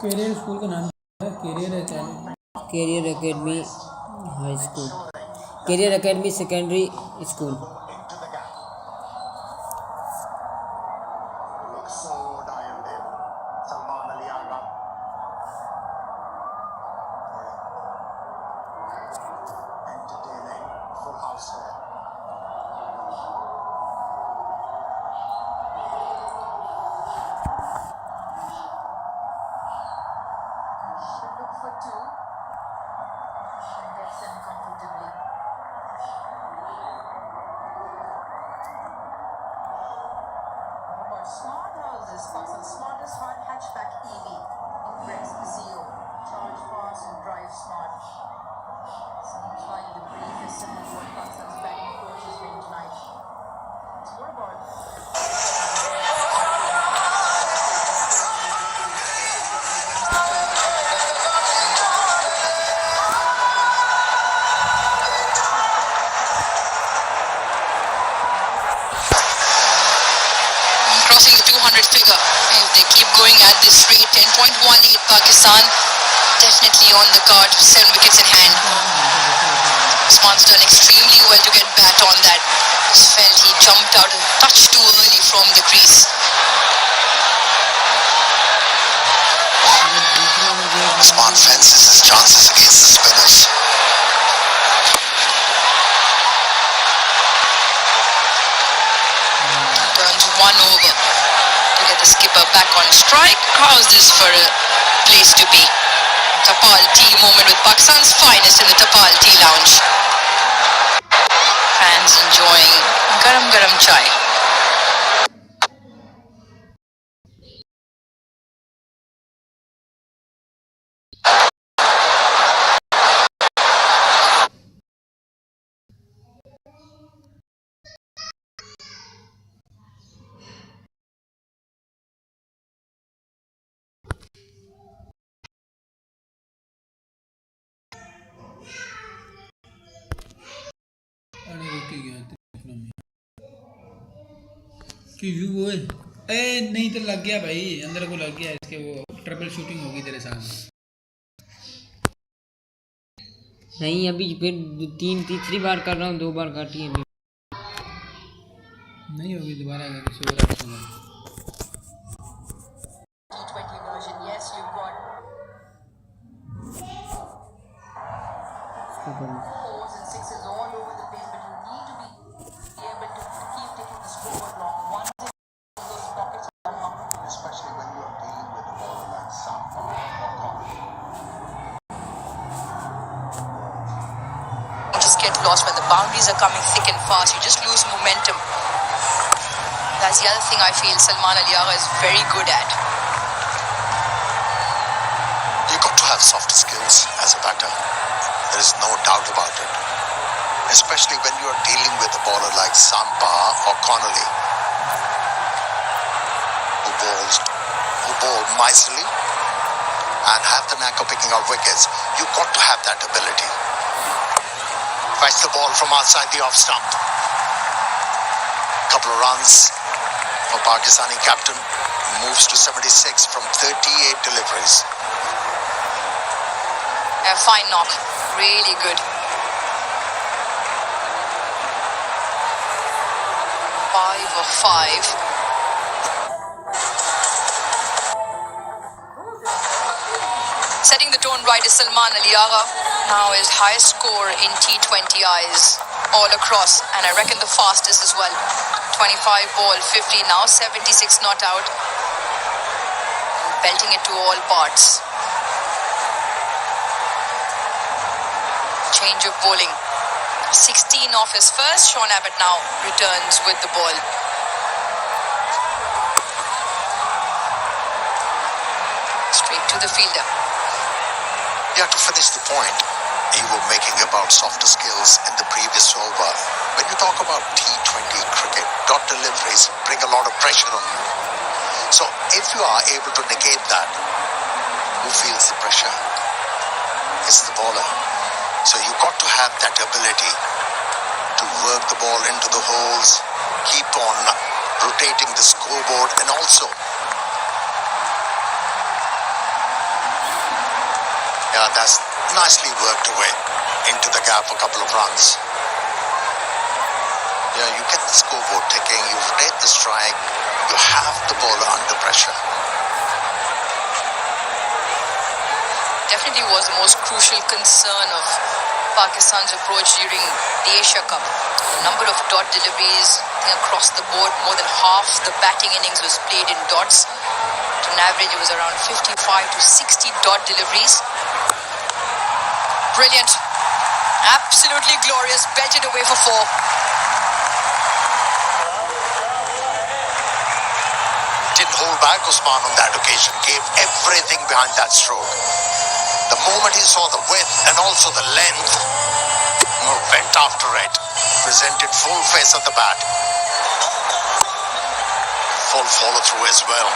Career school का नाम क्या है? Career academy high school, career academy secondary school. Smart houses, Pakvsnz smartest hatchback EV. Impress CEO. Charge fast and drive smart. Seems like the brief is similar to what Pakvsnz betting approach is doing tonight. So what about crossing the 200 figure? If they keep going at this rate, 10.18 Pakistan definitely on the card, 7 wickets in hand. Usman's done extremely well to get bat on that. Just felt he jumped out a touch too early from the crease. Usman fences his chances against the spinners. Turns one over to get the skipper back on strike. How's this for a place to be? Tapal tea moment with Pakistan's finest in the Tapal tea lounge. Fans enjoying garam garam chai. वो ए नहीं तो लग गया भाई, अंदर को लग गया इसके, वो ट्रिपल शूटिंग होगी तेरे साथ। नहीं अभी फिर तीसरी बार कर रहा हूँ, 2 बार काटी है अभी। नहीं होगी दोबारा करके 100 run. T20 version? Yes, you've got fours and sixes all over the place, but you need to be able to keep taking the scoreboard long. Once in those pockets, Especially when you are dealing with a bowler like Sampa or Conley. You just get lost when the boundaries are coming thick and fast. You just lose momentum. That's the other thing I feel Salman Ali is very good at. You got to have softer skills as a batter. There is no doubt about it. Especially when you are dealing with a bowler like Sampa or Connolly, who bowl miserly and have the knack of picking out wickets. You got to have that ability. Fetch the ball from outside the off stump. Couple of runs for Pakistani captain. Moves to 76 from 38 deliveries. A fine knock. Really good. 5 of 5. Setting the tone right is Salman Ali Agha. Now his highest score in T20Is all across, and I reckon the fastest as well. 25 ball, 50, now 76 not out. Belting it to all parts. Change of bowling. 16 off his first. Sean Abbott now returns with the ball. Straight to the fielder. You have to finish the point you were making about softer skills in the previous over. When you talk about T20 cricket, dot deliveries bring a lot of pressure on you. So if you are able to negate that, who feels the pressure? It's the bowler. So you got to have that ability to work the ball into the holes, keep on rotating the scoreboard, and also Yeah, that's nicely worked away into the gap, a couple of runs. Yeah, you get the scoreboard ticking, you rotate the strike, you have the bowler under pressure. Definitely was the most crucial concern of Pakistan's approach during the Asia Cup. The number of dot deliveries, I think across the board, more than half the batting innings was played in dots. On average, it was around 55 to 60 dot deliveries. Brilliant. Absolutely glorious. Belted away for 4. Didn't hold back Usman on that occasion, gave everything behind that stroke. The moment he saw the width and also the length, went after it, presented full face of the bat. Full follow through as well.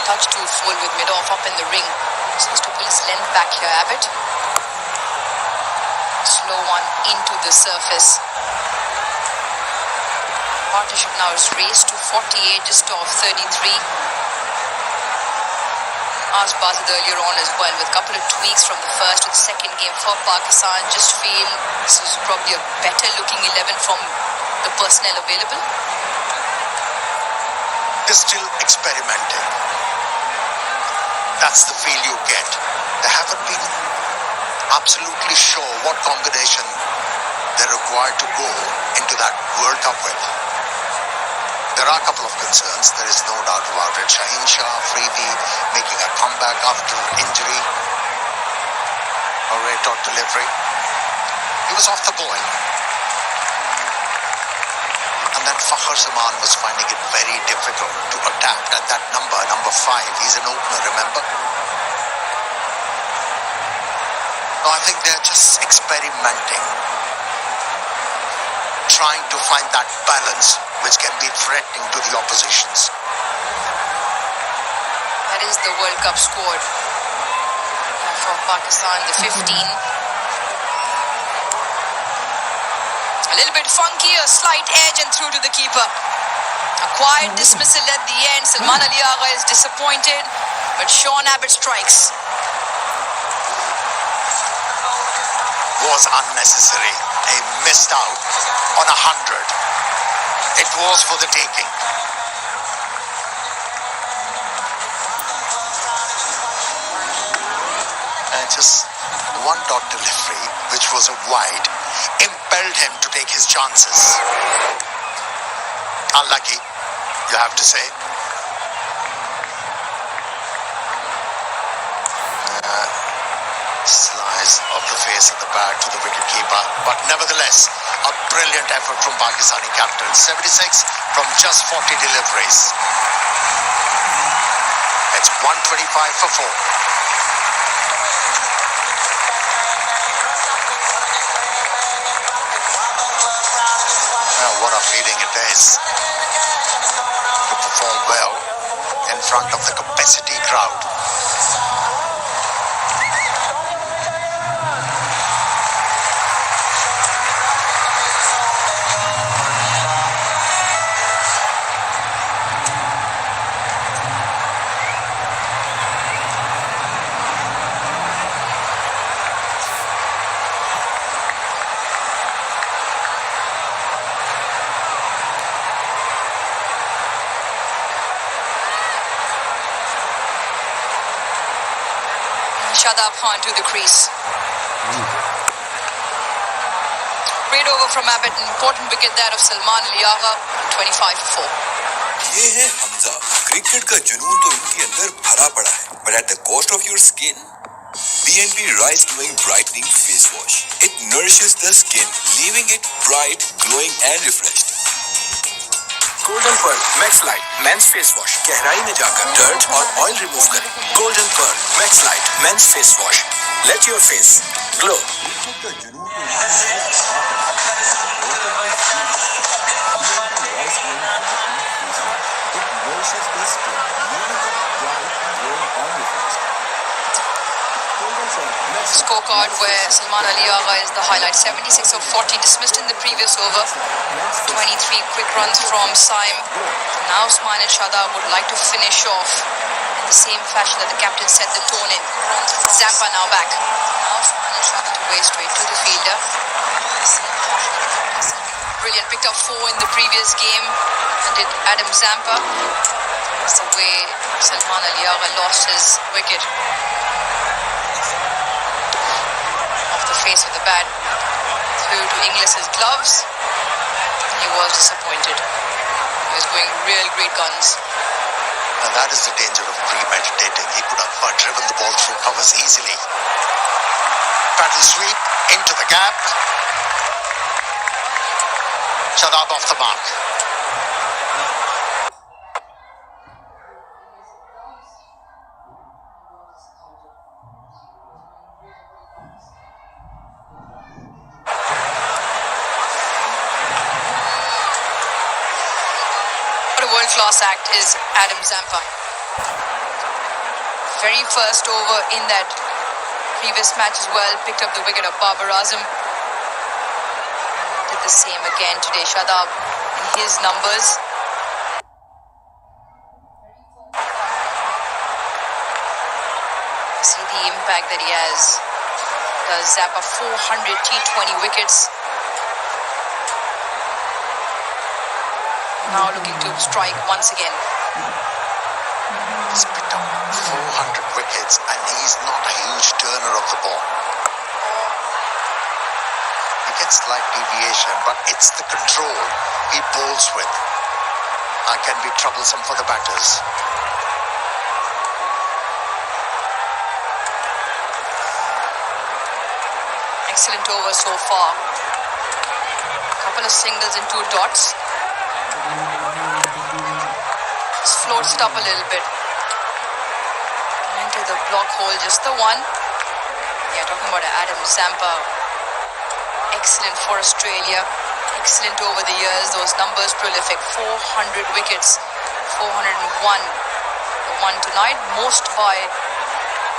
Touch too full with mid-off up in the ring. Seems to pull his length back here, Abbott. Slow one into the surface. Partnership now is raised to 48, just off 33. Asked Bazid earlier on as well, with a couple of tweaks from the first to the second game for Pakistan. Just feel this is probably a better looking 11 from the personnel available. They're still experimenting. That's the feel you get. They haven't been absolutely sure what combination they're required to go into that World Cup with. There are a couple of concerns, there is no doubt about it. Shaheen Shah, Freedy, making a comeback after injury. A red dot delivery. He was off the ball. And then Fakhar Zaman was finding it very difficult to attack at that number 5. He's an opener, remember? No, I think they're just experimenting. Trying to find that balance which can be threatening to the oppositions. That is the World Cup squad for Pakistan, the 15. A little bit funky, a slight edge and through to the keeper. A quiet dismissal at the end. Salman Ali Agha is disappointed, but Sean Abbott strikes. Was unnecessary. He missed out on 100. It was for the taking. And just one dot delivery, which was a wide, impelled him to take his chances. Unlucky, you have to say. Slice of the face of the bat to the wicketkeeper, but nevertheless, a brilliant effort from Pakistani captain. 76 from just 40 deliveries. It's 125 for 4. Now, what a feeling it is to perform well in front of the capacity crowd. Shadab Khan to the crease. Great over from Abbott. An important wicket there of Salman Ali Agha. 25 for 4. ये है Hamza. Cricket का जुनून तो इनके अंदर भरा पड़ा है, but at the cost of your skin. BNB Rice Glowing Brightening Face Wash. It nourishes the skin, leaving it bright, glowing and refreshed. Golden pearl max light men's face wash गहराई में जाकर डर्ट और oil remove करें। Golden pearl max light men's face wash, let your face glow. scorecard where Salman Ali Agha is the highlight. 76 of 40 dismissed in the previous over. 23 quick runs from Saim. Now Usman and Shadab would like to finish off in the same fashion that the captain set the tone in. Zampa now back. Now Usman and Shadab to way straight to the fielder. Brilliant. Picked up 4 in the previous game and did Adam Zampa. That's the way Salman Ali Agha lost his wicket. Off the face of the bat. Through to Inglis's gloves. He was disappointed. He was going real great guns. And that is the danger of premeditating. He could have driven the ball through covers easily. Paddle sweep into the gap. Shadab off the mark. What a world-class act is Adam Zampa. Very first over in that previous match as well. Picked up the wicket of Babar Azam. Did the same again today. Shadab in his numbers. You see the impact that he has. Does Zappa 400 T20 wickets. Now looking to strike once again. He's picked up 400 wickets and he's not a huge turner of the ball. He gets slight deviation, but it's the control he bowls with and can be troublesome for the batters. Excellent over so far. Couple of singles and 2 dots. Just floats it up a little bit. Into the block hole, just the one. Yeah, talking about Adam Zampa. Excellent for Australia. Excellent over the years. Those numbers prolific. 400 wickets. 401. The one tonight. Most by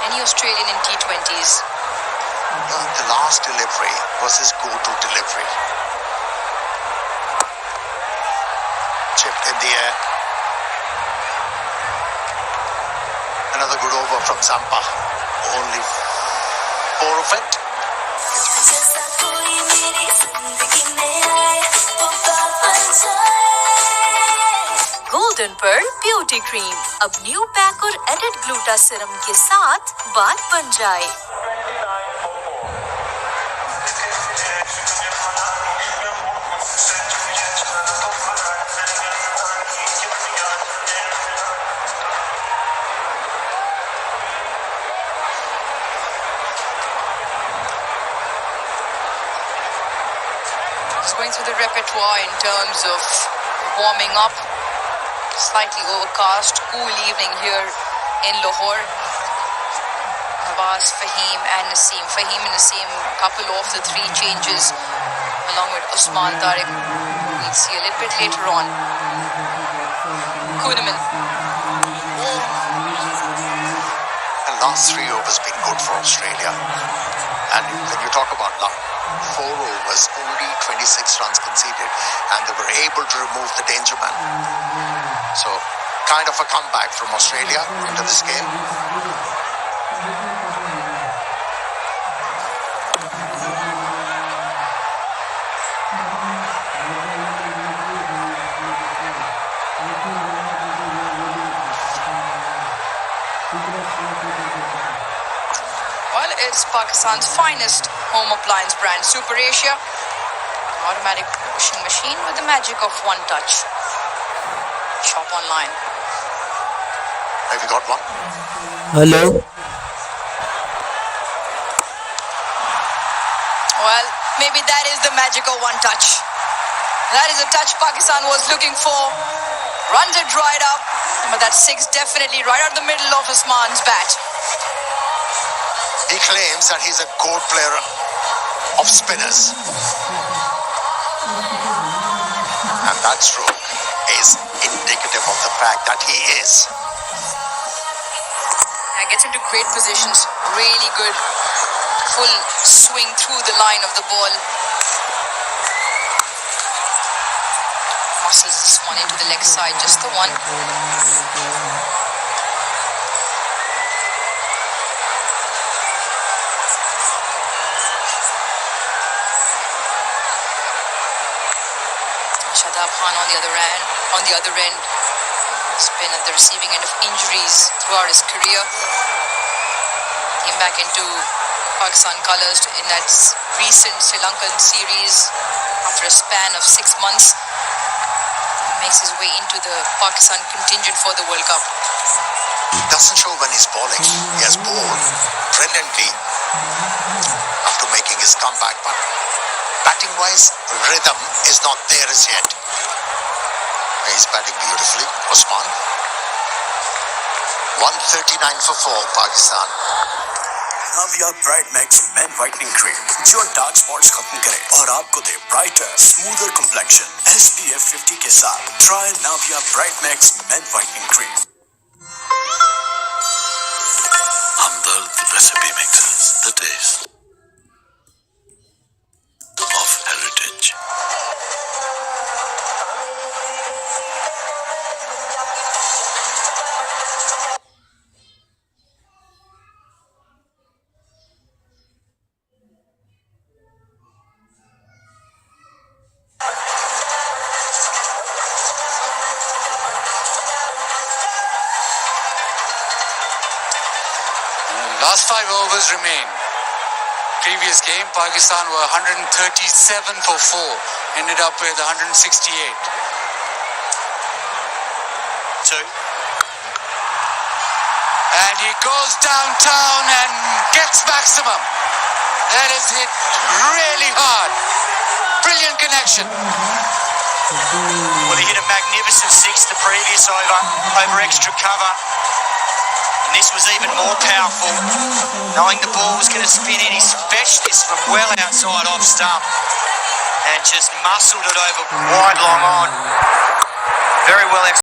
any Australian in T20s. The last delivery was his go-to delivery. Chipped in the air. Another good over from Zampa. Only 4 of it. Golden pearl beauty cream अब new pack और added gluta serum के साथ बात बन जाए। Going through the repertoire in terms of warming up. Slightly overcast, cool evening here in Lahore. Nawaz, Fahim and Naseem. Fahim and Naseem, couple of the 3 changes along with Usman Tariq. We'll see a little bit later on. Kunaman. The last 3 overs been good for Australia. And when you talk about luck, 4 overs, only 26 runs conceded, and they were able to remove the danger man. So, kind of a comeback from Australia into this game. Well, it's Pakistan's finest home appliance brand, Super Asia. Automatic washing machine with the magic of one touch. Shop online. Have you got one? Hello. Well, maybe that is the magic of one touch. That is a touch Pakistan was looking for. Runs are dried up, but that 6 definitely right out the middle of Usman's bat. He claims that he's a goat player of spinners. And that stroke is indicative of the fact that he is. And gets into great positions. Really good full swing through the line of the ball. Muscles this one into the leg side, just the one. Shadab Khan on the other end. He's been at the receiving end of injuries throughout his career. Came back into Pakistan colours in that recent Sri Lankan series after a span of 6 months. Makes his way into the Pakistan contingent for the World Cup. Doesn't show when he's bowling. He has bowled brilliantly after making his comeback, but batting-wise, rhythm is not there as yet. He's batting beautifully, Osman. 139 for 4, Pakistan. Nivea bright max men whitening cream जो dark spots खत्म करे और आपको दे brighter smoother complexion SPF 50 के साथ try Nivea bright max men whitening cream. Hamdard recipe mixes the taste of heritage. Last 5 overs remain. Previous game, Pakistan were 137 for 4, ended up with 168. 2. And he goes downtown and gets maximum. That is hit really hard. Brilliant connection. Well, he hit a magnificent 6 the previous over extra cover. And this was even more powerful, knowing the ball was going to spin in. He fetched this from well outside off stump and just muscled it over wide long on. Very well executed.